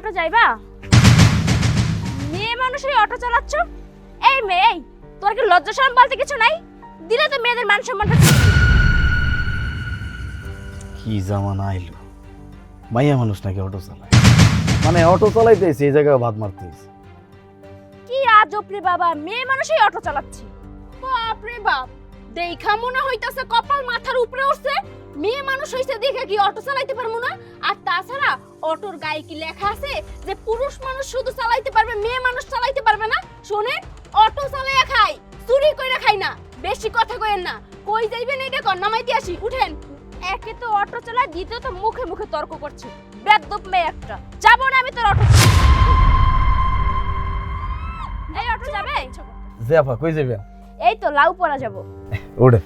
Auto যাইবা? মেয়ে মানুষই অটো চালাচ্ছ? এই মেয়ে, তোর কি লজ্জা শরম বলতে কিছু নাই? দিলে তো মেয়েদের মান সম্মানটা। কি জামানা আইলো, মাইয়া মানুষ নাকি অটো চালায়? মানে অটো চালাইতেছে এই জায়গায় ভাত মারতেছে। কি আজব রে বাবা, মেয়ে মানুষই অটো চালাচ্ছে। বাপ রে বাপ, দেখা মনে হইতাছে কপাল মাথার উপরে উঠছে। মেয়ে মানুষ হইছে দেখে কি অটো চালাইতে পারবো না? আর তাছাড়া অটোর গায়ে কি লেখা আছে যে পুরুষ মানুষ শুধু চালাইতে পারবে, মেয়ে মানুষ চালাইতে পারবে না? শোনেন, অটো চালাইয়া খাই, চুরি কইরা খাই না। বেশি কথা কইেন না। কই যাইবেন এইটা কর, নামাইতে আসি, উঠেন। একে তো অটো চালায়, দ্বিতীয় তো মুখে মুখে তর্ক করছে। বেয়াদব মেয়ে একটা। যাবো না আমি তোর অটো। এই অটো যাবে? জাফা কই যাবেন? এই তো লাউ পড়া যাব। ওড়ে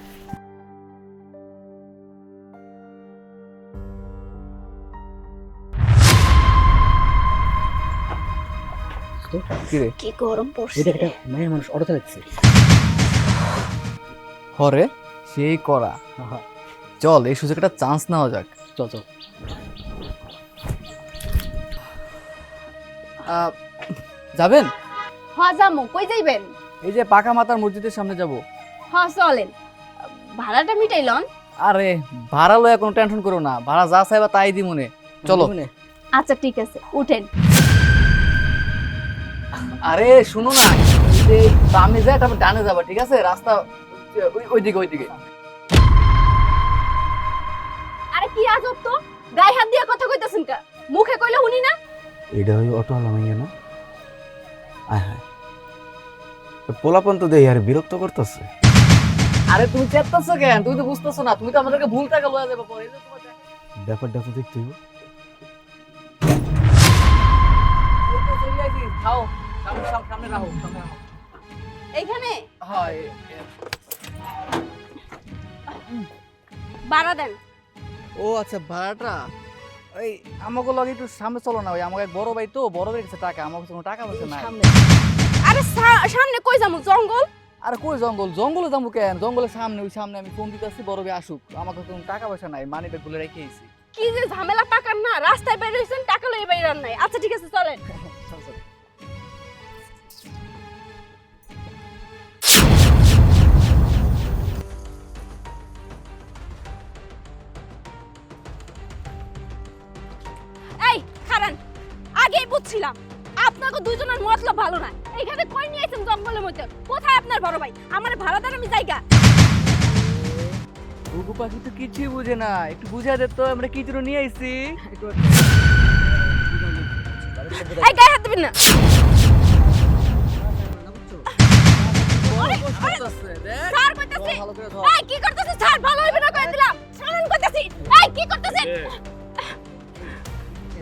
কি গরম পড়ছে। এটা একটা মেয়ে মানুষ অটো চালাচ্ছে। হরে সেই করা, চল এই সুযোগ একটা চান্স নেওয়া যাক। চল চল। যাবেন? হ্যাঁ যামু। কই যাইবেন? এই যে পাকা মাতার মসজিদের সামনে যাব। হ্যাঁ চলেন। ভাড়াটা মিটাইলন? আরে ভাড়া লয়া কোনো টেনশন করো না, ভাড়া যা চাইবা তাই দি মনে। চলো। আচ্ছা ঠিক আছে, উঠেন। আরে শুনো না, এই যে বামে যায় তারপর ডানে যাবা, ঠিক আছে? রাস্তা ওইদিকে ওইদিকে। আরে কি আজব তো, গায়ে হাত দিয়ে কথা কইতাছেন কা? মুখে কইলে শুনি না? এটা ওই অটো আলা মাইয়া না? আয় হায়, পোলাপন তো দেই আর বিরক্ত করতেছে। আরে তুমি চেষ্টাছো কেন? তুমি তো বুঝতেছো না, তুমি তো আমাদেরকে ভুল টাকা লয়া যাবে পরে। এই যে তোমার ব্যাপারটা তো দেখতে হইব। এই তো চলে আইছি, খাও সামনে সামনে রাখো, সামনে রাখো। এইখানে হয় ভাড়া দেন। ও আচ্ছা, ভাড়াটা ওই আমাকে লগে একটু সামনে চলো না, ওই আমাকে এক বড় ভাই তো, বড় ভাইয়ের কাছে টাকা, আমার কাছে কোনো টাকা পয়সা নাই। আরে সামনে কই যামু? জঙ্গল। আর কই জঙ্গল? জঙ্গলে যাবো কেন? জঙ্গলের সামনে, ওই সামনে আমি ফোন দিতেছি, বড় ভাই আসুক, আমার কাছে কোনো টাকা পয়সা নাই, মানি ব্যাগ গুলো রেখে এসেছি। কি যে ঝামেলা পাকার না, রাস্তায় বাইরে হইছেন, টাকা লই বাইরে আর নাই। আচ্ছা ঠিক আছে চলেন। চল চল। এই খারান, আগেই বুঝছিলাম আপনাকে দুইজনের মতলব ভালো না। এইখানে কই নিয়ে আইছেন জঙ্গলের মধ্যে? কোথায় আপনার বড় ভাই? আমার ভাড়া দেন, আমি যাইগা। ঘুঘু পাখি তো কিছুই বুঝে না, একটু বুঝা দে তো, আমরা কি জন্য নিয়ে আইছি। এই গায়ে হাত দিবেন না। স্যার কইতাছি। এই কি করতেছিস? স্যার ভালো হইবে না কই দিলাম। শুনুন কইতাছি। এই কি করতেছেন?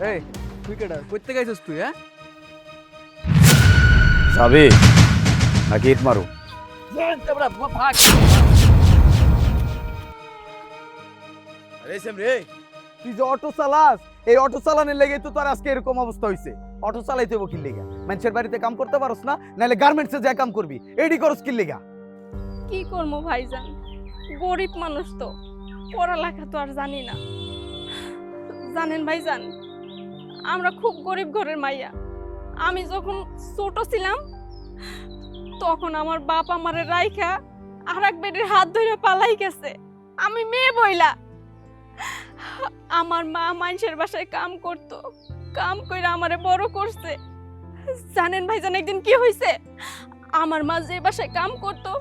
এই তুই কেডা? কইতে গাইছস তুই? হ্যাঁ যাবে নাকি ইট মারু? ভাগ। আরে সেমরে, তুই যে অটো চালাস, এই অটো চালানোর লেগে তো তোর আজকে এরকম অবস্থা হইছে। অটো চালাইতে হইব কি লেগা? মানুষের বাড়িতে কাম করতে পারোস না, নাহলে গার্মেন্টসে যা কাম করবি, এইডি করস কি লেগা? কি করবো ভাইজান, গরিব মানুষ তো, পড়ালেখা তো আর জানি না। জানেন ভাইজান, আমরা খুব গরিব ঘরের মাইয়া। আমি যখন ছোট ছিলাম তখন আমার বাপ আমারে রাইখা আর এক বেটির হাত ধরে পালাই গেছে। আমি মেয়ে বইলা। আমার মা মানুষের বাসায় কাম করতো, কাম করে আমারে বড় করছে। জানেন ভাইজান একদিন কি হয়েছে? আমার মা যে বাসায় কাম করতো,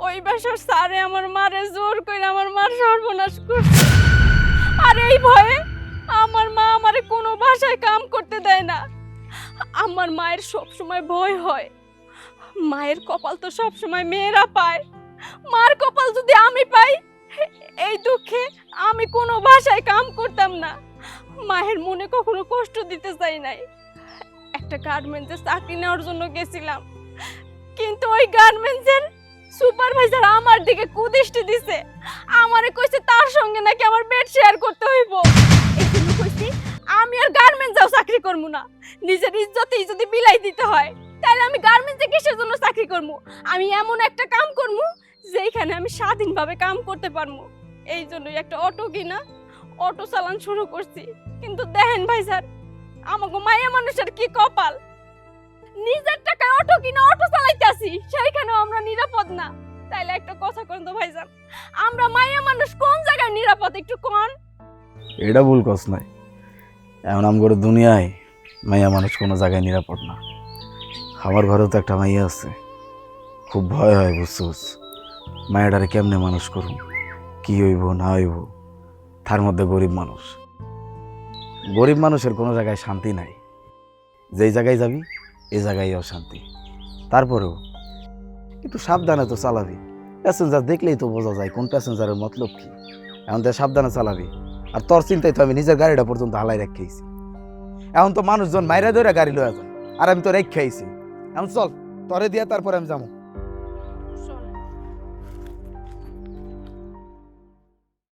ওই বাসার স্যারে আমার মারে জোর করে আমার মার সর্বনাশ করছে। আর এই ভয়ে আমার মা আমারে কোনো বাসায় কাম করতে দেয় না। আমার মায়ের সব সময় ভয় হয়, মায়ের কপাল তো সব সময় মেয়েরা পায়, মার কপাল যদি আমি পাই, এই দুঃখে আমি কোনো বাসায় কাম করতাম না। মায়ের মনে কখনো কষ্ট দিতে চাই নাই। একটা গার্মেন্টসে চাকরি নেওয়ার জন্য গেছিলাম, কিন্তু ওই গার্মেন্টসের সুপারভাইজার আমার দিকে কুদৃষ্টি দিছে। আমারে কইছে তার সঙ্গে নাকি আমার বেড শেয়ার করতে হইব। এইজন্য কইছি আমি আর গার্মেন্টসেও চাকরি করব না। নিজের ইজ্জতেই যদি বিলাই দিতে হয়, তাহলে আমি গার্মেন্টসে কিসের জন্য চাকরি করব? আমি এমন একটা কাম করব যেখানে আমি স্বাধীনভাবে কাম করতে পারবো। এই জন্যই একটা অটো কিনা, অটো চালান শুরু করছি। কিন্তু দেখেন ভাই স্যার, আমাকে মায়া মানুষের কি কপাল, নিজের টাকায় অটো কিনা অটো চালাইতেছি, সেইখানেও আমরা নিরাপদ না। তাইলে একটা কথা কোন তো ভাইজান, আমরা মায়া মানুষ কোন জায়গায় নিরাপদ একটু কোন? এটা ভুল কস নাই, এমন আমগর দুনিয়ায় মাইয়া মানুষ কোনো জায়গায় নিরাপদ না। আমার ঘরেও তো একটা মাইয়া আছে, খুব ভয় হয় বুঝছোস। মায়াটারে কেমনে মানুষ করুন, কি হইব না হইব। তার মধ্যে গরিব মানুষ, গরিব মানুষের কোনো জায়গায় শান্তি নাই। যেই জায়গায় যাবি এই জায়গায় অশান্তি। তারপরেও একটু সাবধানে তো চালাবি, প্যাসেঞ্জার দেখলেই তো বোঝা যায় কোন প্যাসেঞ্জারের মতলব কি। এখন তো সাবধানে চালাবি। আর তোর চিন্তায় তো আমি নিজের গাড়িটা পর্যন্ত হালাই রেখেছি। এখন তো মানুষজন মাইরা ধরে গাড়ি লয়ে যায়, আর আমি তো রেখেছি। এখন চল, তরে দিয়া তারপরে আমি যাবো।